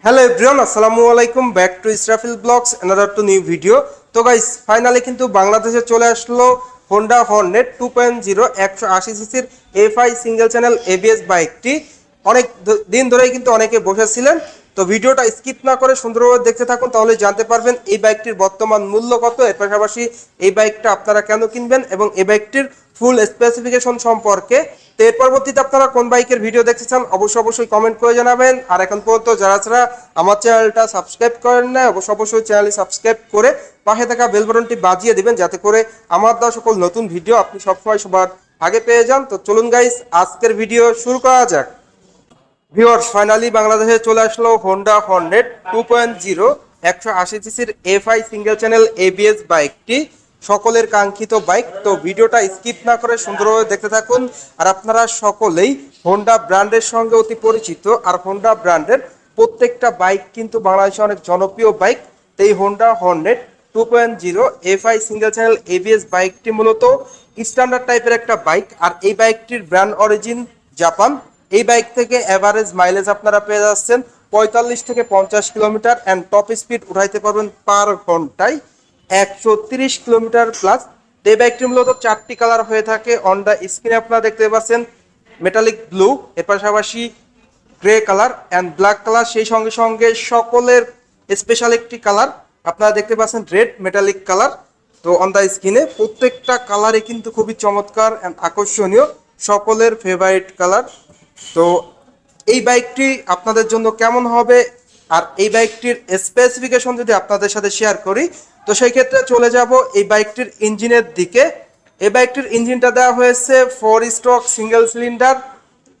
Hello everyone, আসসালামু আলাইকুম। Back to Israfil vlogs, another to new video. তো গাইস, ফাইনালি কিন্তু বাংলাদেশে চলে আসলো হোন্ডা হর্নেট 2.0 180 সিসির এফআই সিঙ্গেল চ্যানেল এবিএস বাইকটি। অনেক দিন ধরেই কিন্তু অনেকে বসেছিলেন। তো ভিডিওটা স্কিপ না করে সুন্দরভাবে দেখতে থাকুন, তাহলে জানতে পারবেন এই বাইকটির বর্তমান মূল্য কত, এর পাশাপাশি এই বাইকটা আপনারা কেন কিনবেন এবং এই বাইকটির ফুল স্পেসিফিকেশন সম্পর্কে। তো এর পরবর্তীতে আপনারা কোন বাইকের ভিডিও দেখতে চান অবশ্যই কমেন্ট করে জানাবেন। আর এখন পর্যন্ত যারা আমার চ্যানেলটা সাবস্ক্রাইব করেন না, অবশ্যই চ্যানেলটি সাবস্ক্রাইব করে পাশে থাকা বেল বাটনটি বাজিয়ে দিবেন, যাতে করে আমার দেওয়া সকল নতুন ভিডিও আপনি সবসময় সবার আগে পেয়ে যান। তো চলুন গাইস, আজকের ভিডিও শুরু করা যাক। ভিউয়ার্স, ফাইনালি বাংলাদেশে চলে আসলো হোন্ডা হর্নেট 2.0 180 সিসির এফআই সিঙ্গেল চ্যানেল এবিএস বাইকটি, সকলের কাঙ্ক্ষিত বাইক। তো ভিডিওটা স্কিপ না করে সুন্দরভাবে দেখতে থাকুন। আর আপনারা সকলেই হোন্ডা ব্র্যান্ডের সঙ্গে অতি পরিচিত, আর হোন্ডা ব্র্যান্ডের প্রত্যেকটা বাইক কিন্তু বাংলাদেশে অনেক জনপ্রিয় বাইক। তো এই Honda Hornet 2.0 FI single channel ABS বাইকটি মূলত স্ট্যান্ডার্ড টাইপের একটা বাইক, আর এই বাইকটির ব্র্যান্ড অরিজিন জাপান। এই বাইক থেকে এভারেজ মাইলেজ আপনারা পেয়ে যাচ্ছেন 45 থেকে 50 কিলোমিটার, অ্যান্ড টপ স্পিড উঠাইতে পারবেন পার ঘন্টায় 130 কিলোমিটার প্লাস। এই বাইকটি মূলত 4টি কালার হয়ে থাকে। অন দ্য স্ক্রিনে আপনারা দেখতে পাচ্ছেন মেটালিক ব্লু, এর পাশাপাশি grey colour and black colour, সেই সঙ্গে সঙ্গে সকলের স্পেশাল একটি কালার আপনারা দেখতে পাচ্ছেন রেড মেটালিক কালার। তো অন দ্য স্ক্রিনে প্রত্যেকটা কালারই কিন্তু খুবই চমৎকার অ্যান্ড আকর্ষণীয়, সকলের ফেভারিট কালার। তো এই বাইকটি আপনাদের জন্য কেমন হবে, আর এই বাইকটির স্পেসিফিকেশন যদি আপনাদের সাথে শেয়ার করি, তো সেই ক্ষেত্রে চলে যাব এই বাইকটির ইঞ্জিনের দিকে। এই বাইকটির ইঞ্জিনটা দেওয়া হয়েছে 4 stroke single cylinder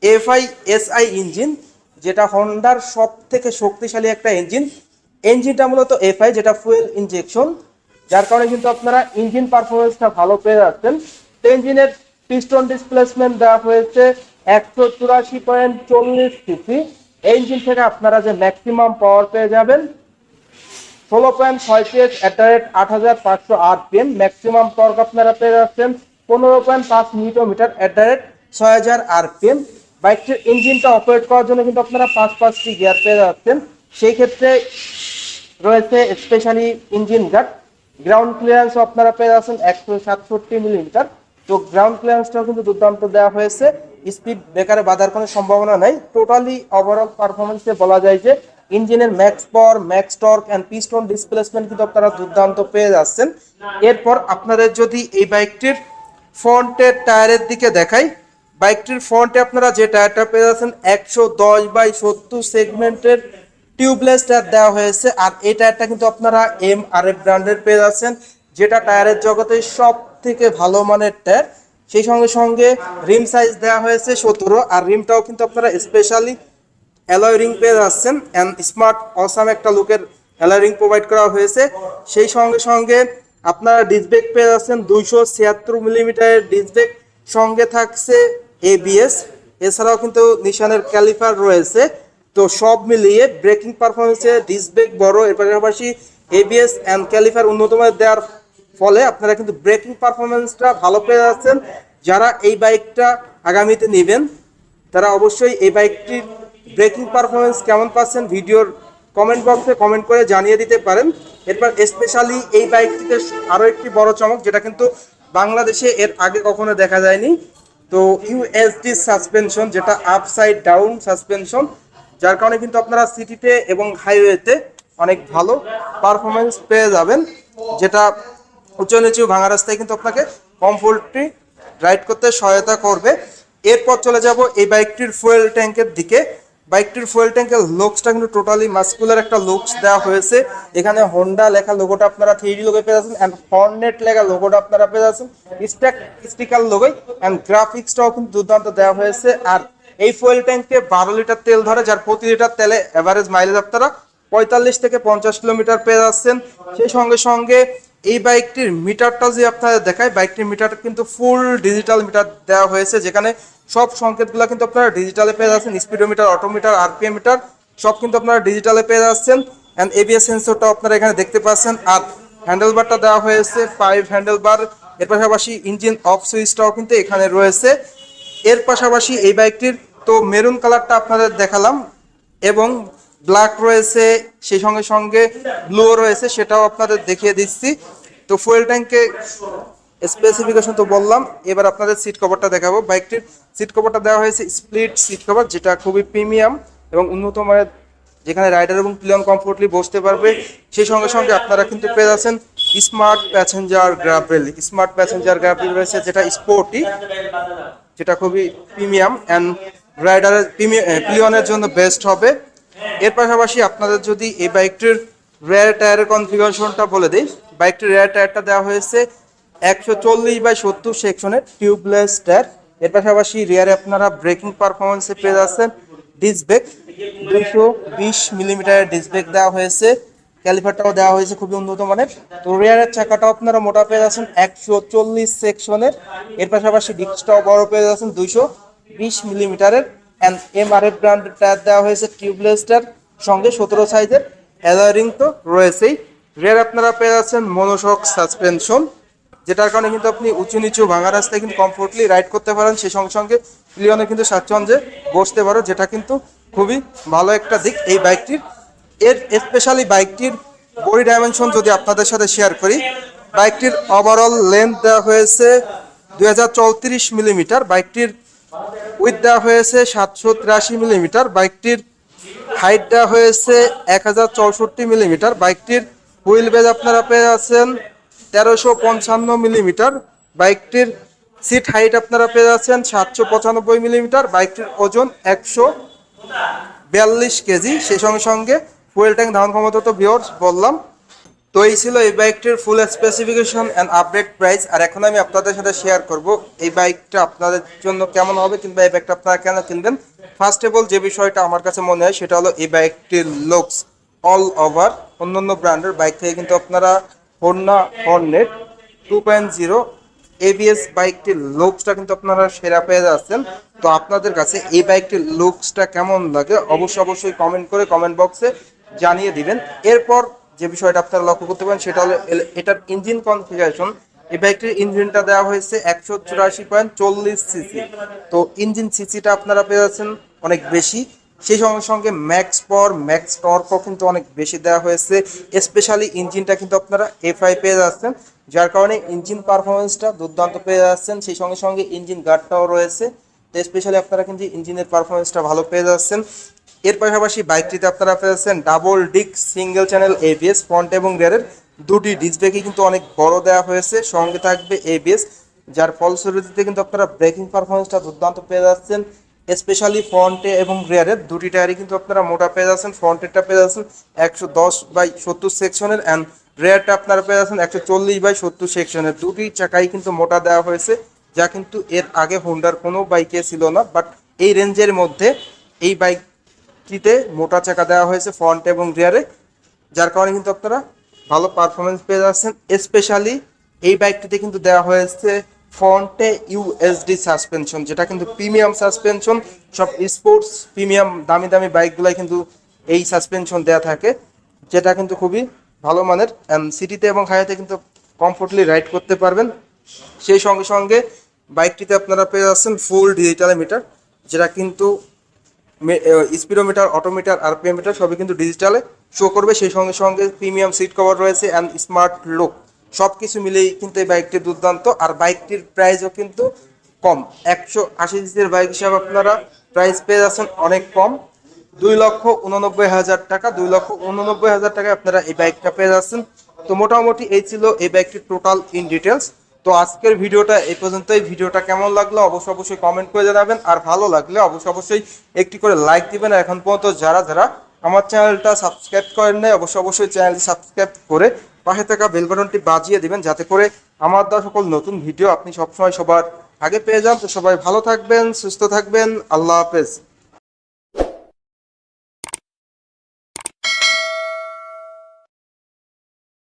FI SI engine, যেটা হন্ডার সব থেকে শক্তিশালী একটা ইঞ্জিন। ইঞ্জিনটা মূলত এফআই, যেটা ফুয়েল ইনজেকশন, যার কারণে কিন্তু আপনারা ইঞ্জিন পারফরমেন্সটা ভালো পেয়ে যাচ্ছেন। তো ইঞ্জিনের পিস্টন ডিসপ্লেসমেন্ট দেওয়া হয়েছে 184.40 সিসি। এই ইঞ্জিন থেকে আপনারা যে ম্যাক্সিমাম পাওয়ার পেয়ে যাবেন 16.6 @8500 আরপিএম। ম্যাক্সিমাম টর্ক আপনারা পেয়ে যাচ্ছেন 15.5 নিউটন মিটার @6000 আরপিএম। বাইকটির ইঞ্জিনটা অপারেট করার জন্য কিন্তু আপনারা 5টি গিয়ার পেয়ে যাচ্ছেন। সেই ক্ষেত্রে রয়েছে specially engine guard. Ground clearance আপনারা পেয়ে যাচ্ছেন 167 মিলিমিটার। তো গ্রাউন্ড ক্লিয়ারেন্সটাও কিন্তু দুর্দান্ত দেওয়া হয়েছে, স্পিড ব্রেকারে বাধার কোনো সম্ভাবনা নাই। টোটালি ওভারঅল পারফরমেন্সে বলা যায় যে ইঞ্জিনের max power, max torque and piston displacement কিন্তু আপনারা দুর্দান্ত পেয়ে যাচ্ছেন। এরপর আপনাদের যদি এই বাইকটির ফ্রন্টের টায়ারের দিকে দেখাই, বাইকটির ফ্রন্টে আপনারা যে টায়ারটা পেয়ে যাচ্ছেন 110/70 সেগমেন্টের টিউবলেস টায়ার দেওয়া হয়েছে। আর এই টায়ারটা কিন্তু আপনারা এমআরএফ ব্র্যান্ডের পেয়ে যাচ্ছেন, যেটা টায়ারের জগতে সব থেকে ভালো মানের টায়ার। সেই সঙ্গে সঙ্গে রিম সাইজ দেওয়া হয়েছে 17, আর রিমটাও কিন্তু আপনারা স্পেশালি অ্যালয় রিং পেয়ে যাচ্ছেন, অ্যান্ড স্মার্ট অসাম একটা লুকের অ্যালয় রিং প্রোভাইড করা হয়েছে। সেই সঙ্গে সঙ্গে আপনারা ডিস্ক ব্রেক পেয়ে যাচ্ছেন 276 মিলিমিটারের ডিস্ক ব্রেক, সঙ্গে থাকছে এবিএস। এছাড়াও কিন্তু নিশানের ক্যালিপার রয়েছে। তো সব মিলিয়ে ব্রেকিং পারফরমেন্সে ডিস্ক ব্রেক বড়, এর পাশাপাশি এবিএস অ্যান্ড ক্যালিপার উন্নত মানের দেওয়ার ফলে আপনারা কিন্তু ব্রেকিং পারফরমেন্সটা ভালো পেয়ে যাচ্ছেন। যারা এই বাইকটা আগামীতে নেবেন তারা অবশ্যই এই বাইকটির ব্রেকিং পারফরমেন্স কেমন পাচ্ছেন ভিডিওর কমেন্ট বক্সে কমেন্ট করে জানিয়ে দিতে পারেন। এরপর স্পেশালি এই বাইকটিতে আরও একটি বড় চমক, যেটা কিন্তু বাংলাদেশে এর আগে কখনো দেখা যায়নি। তো ইউএসডি সাসপেনশন, যেটা আপসাইড ডাউন সাসপেনশন, যার কারণে কিন্তু আপনারা সিটিতে এবং হাইওয়েতে অনেক ভালো পারফরমেন্স পেয়ে যাবেন, যেটা উঁচু নিচু ভাঙা রাস্তায় কিন্তু আপনাকে কমফোর্টলি রাইড করতে সহায়তা করবে। এরপর চলে যাব এই বাইকটির ফুয়েল ট্যাঙ্কের দিকে। বাইকটির ফুয়েল ট্যাঙ্কের লুকসটা কিন্তু টোটালি মাস্কুলার একটা লুকস দেওয়া হয়েছে। এখানে হোন্ডা লেখা লোগোটা আপনারা 3D লোগো পেয়ে যাচ্ছেন, অ্যান্ড হর্নেট লেখা লোগোটা আপনারা পেয়ে যাচ্ছেন স্টিকার লোগোই, অ্যান্ড গ্রাফিক্সটাও কিন্তু দুর্দান্ত দেওয়া হয়েছে। আর এই ফুয়েল ট্যাঙ্কে 12 লিটার তেল ধরে, যার প্রতি লিটার তেলে এভারেজ মাইলেজ আপনারা 45 থেকে 50 কিলোমিটার পেয়ে যাচ্ছেন। সেই সঙ্গে সঙ্গে এই বাইকটির মিটারটা যে আপনাদের দেখায়, বাইকটির মিটারটা কিন্তু ফুল ডিজিটাল মিটার দেওয়া হয়েছে, যেখানে সব সংকেতগুলো কিন্তু আপনারা ডিজিটালে পেয়ে যাচ্ছেন। স্পিডোমিটার, অটোমিটার, আরপিএম মিটার সব কিন্তু আপনারা ডিজিটালে পেয়ে যাচ্ছেন, অ্যান্ড এবিএস সেন্সরটাও আপনারা এখানে দেখতে পাচ্ছেন। আর হ্যান্ডেলবারটা দেওয়া হয়েছে 5 হ্যান্ডেলবার। এর পাশাপাশি ইঞ্জিন অফ সুইচটাও কিন্তু এখানে রয়েছে। এর পাশাপাশি এই বাইকটির তো মেরুন কালারটা আপনাদের দেখালাম, এবং ব্ল্যাক রয়েছে, সেই সঙ্গে সঙ্গে ব্লুও রয়েছে, সেটাও আপনাদের দেখিয়ে দিচ্ছি। তো ফুয়েল ট্যাঙ্কে স্পেসিফিকেশন তো বললাম, এবার আপনাদের সিট কভারটা দেখাবো। বাইকটির সিট কভারটা দেওয়া হয়েছে স্প্লিট সিট কভার, যেটা খুবই প্রিমিয়াম এবং উন্নত মানের, যেখানে রাইডার এবং প্লেয়ার কমফোর্টলি বসতে পারবে। সেই সঙ্গে সঙ্গে আপনারা কিন্তু পেয়ে যাচ্ছেন স্মার্ট প্যাসেঞ্জার গ্রাবেল। স্মার্ট প্যাসেঞ্জার গ্রাবেল রয়েছে, যেটা স্পোর্টি, যেটা খুবই প্রিমিয়াম অ্যান্ড রাইডারের প্লিয়নের জন্য বেস্ট হবে। এর পাশাপাশি আপনাদের যদি এই বাইকটির রেয়ার টায়ারের কনফিগারেশনটা বলে দিই, বাইকটির রেয়ার টায়ারটা দেওয়া হয়েছে 140/70 সেকশনের টিউবলেস টায়ার। এর পাশাপাশি রিয়ারে আপনারা ব্রেকিং পারফরমেন্সে পেয়ে যাচ্ছেন ডিস্ক ব্রেক, 220 মিলিমিটারের ডিস্ক ব্রেক দেওয়া হয়েছে। ক্যালিপারটাও দেওয়া হয়েছে খুবই উন্নত মানের। তো রিয়ারের চাকাটাও আপনারা মোটা পেয়ে যাচ্ছেন 140 সেকশনের। এর পাশাপাশি ডিস্কটাও বড় পেয়ে যাচ্ছেন 220 মিলিমিটারের। অ্যান্ড এমআরএফ ব্র্যান্ডের টায়ার দেওয়া হয়েছে টিউবলেস টায়ার, সঙ্গে 17 সাইজের অ্যালয় রিং তো রয়েছেই। রিয়ার আপনারা পেয়ে যাচ্ছেন মনোশক সাসপেনশন, যেটার কারণে কিন্তু আপনি উঁচু নিচু ভাঙা রাস্তায় কিন্তু কমফোর্টলি রাইড করতে পারেন। সেই সঙ্গে সঙ্গে প্লিয়নে কিন্তু স্বাচ্ছন্দ্যে বসতে পারো, যেটা কিন্তু খুবই ভালো একটা দিক এই বাইকটির। এর স্পেশালি বাইকটির বডি ডাইমেনশন যদি আপনাদের সাথে শেয়ার করি, বাইকটির ওভারঅল লেন্থ দেওয়া হয়েছে 2034 মিলিমিটার, বাইকটির উইথ দেওয়া হয়েছে 783 মিলিমিটার, বাইকটির হাইট দেওয়া হয়েছে 1064 মিলিমিটার, বাইকটির হুইল বেজ আপনারা পেয়ে যাচ্ছেন 1355 মিলিমিটার, বাইকটির সিট হাইট আপনারা পেয়ে যাচ্ছেন 795 মিলিমিটার, বাইকটির ওজন 142 কেজি। সেই সঙ্গে সঙ্গে ফুয়েল ট্যাঙ্ক ধারণ ক্ষমতা তো ভিউয়ার্স বললাম। তো এই ছিল এই বাইকটির full specification and update price. আর এখন আমি আপনাদের সাথে শেয়ার করব এই বাইকটা আপনাদের জন্য কেমন হবে, কিংবা এই বাইকটা আপনারা কেন কিনবেন। ফার্স্ট অফ অল যে বিষয়টা আমার কাছে মনে হয় সেটা হলো এই বাইকটির লুকস অল ওভার অন্যান্য ব্র্যান্ডের বাইক থেকে কিন্তু আপনারা হোন্ডা হর্নেট 2.0 এবিএস বাইকটির লুকসটা কিন্তু আপনারা সেরা পেয়ে যাচ্ছেন। তো আপনাদের কাছে এই বাইকটির লুকসটা কেমন লাগে অবশ্যই কমেন্ট করে কমেন্ট বক্সে জানিয়ে দিবেন। এরপর যে বিষয়টা আপনারা লক্ষ্য করতে পারেন সেটা হলো এটার ইঞ্জিন কনফিগারেশন। এই বাইকটির ইঞ্জিনটা দেওয়া হয়েছে 184.40 সিসি। তো ইঞ্জিন সিসিটা আপনারা পেয়ে যাচ্ছেন অনেক বেশি। সেই সঙ্গে সঙ্গে ম্যাক্স পাওয়ার ম্যাক্স টর্কও কিন্তু অনেক বেশি দেওয়া হয়েছে। স্পেশালি ইঞ্জিনটা কিন্তু আপনারা এফআই পেয়ে যাচ্ছেন, যার কারণে ইঞ্জিন পারফরমেন্সটা দুর্দান্ত পেয়ে যাচ্ছেন। সেই সঙ্গে সঙ্গে ইঞ্জিন গার্ডটাও রয়েছে, তো স্পেশালি আপনারা কিন্তু ইঞ্জিনের পারফরমেন্সটা ভালো পেয়ে যাচ্ছেন। এর পাশাপাশি বাইকটিতে আপনারা পেয়েছেন ডাবল ডিক সিঙ্গেল চ্যানেল এবিএস, ফ্রন্ট এবং রিয়ারের দুটি ডিস্ক ব্রেকই কিন্তু অনেক বড় দেওয়া হয়েছে, সঙ্গে থাকবে এবিএস, যার ফলশ্রুতিতে কিন্তু আপনারা ব্রেকিং পারফরমেন্সটা দুর্দান্ত পেয়ে যাচ্ছেন। স্পেশালি ফ্রন্টে এবং রিয়ারের দুটি টায়ারই কিন্তু আপনারা মোটা পেয়ে যাচ্ছেন। ফ্রন্টেরটা পেয়ে যাচ্ছেন 110/70 সেকশনের অ্যান্ড রিয়ারটা আপনারা পেয়ে যাচ্ছেন 140/70 সেকশনের। দুটি চাকাই কিন্তু মোটা দেওয়া হয়েছে, যা কিন্তু এর আগে হোন্ডার কোনো বাইকে ছিল না। বাট এই রেঞ্জের মধ্যে এই বাইকটিতে মোটা চাকা দেওয়া হয়েছে ফ্রন্ট এবং রিয়ারে, যার কারণে কিন্তু আপনারা ভালো পারফরমেন্স পেয়ে যাচ্ছেন। স্পেশালি এই বাইকটিতে কিন্তু দেওয়া হয়েছে ফ্রন্টে ইউএসডি সাসপেনশন, যেটা কিন্তু প্রিমিয়াম সাসপেনশন। সব স্পোর্টস প্রিমিয়াম দামি দামি বাইকগুলাই কিন্তু এই সাসপেনশন দেওয়া থাকে, যেটা কিন্তু খুবই ভালো মানের। সিটিতে এবং হাইওয়েতে কিন্তু কমফোর্টলি রাইড করতে পারবেন। সেই সঙ্গে সঙ্গে বাইকটিতে আপনারা পেয়ে যাচ্ছেন ফুল ডিজিটাল মিটার, যেটা কিন্তু স্পিডোমিটার, অটোমিটার, আরপিএম মিটার সবই কিন্তু ডিজিটালে শো করবে। সেই সঙ্গে সঙ্গে প্রিমিয়াম সিট কভার রয়েছে অ্যান্ড স্মার্ট লুক, সব কিছু মিলেই কিন্তু এই বাইকটি দুর্দান্ত। আর বাইকটির প্রাইসও কিন্তু কম, 180 সিসির বাইক হিসাবে আপনারা প্রাইস পেয়ে যাচ্ছেন অনেক কম, 2,89,000 টাকা। 2,89,000 টাকায় আপনারা এই বাইকটা পেয়ে যাচ্ছেন। তো মোটামুটি এই ছিল এই বাইকটির টোটাল ইন ডিটেলস। তো আজকের ভিডিওটা এই পর্যন্তই। ভিডিওটা কেমন লাগলো অবশ্যই কমেন্ট করে জানাবেন, আর ভালো লাগলে অবশ্যই একটি করে লাইক দিবেন। আর এখন পর্যন্ত যারা যারা আমার চ্যানেলটা সাবস্ক্রাইব করেন নাই অবশ্যই চ্যানেলটি সাবস্ক্রাইব করে পাশে থাকা বেল বাটনটি বাজিয়ে দিবেন, যাতে করে আমার দেওয়া সকল নতুন ভিডিও আপনি সবসময় সবার আগে পেয়ে যান। তো সবাই ভালো থাকবেন, সুস্থ থাকবেন, আল্লাহ হাফেজ।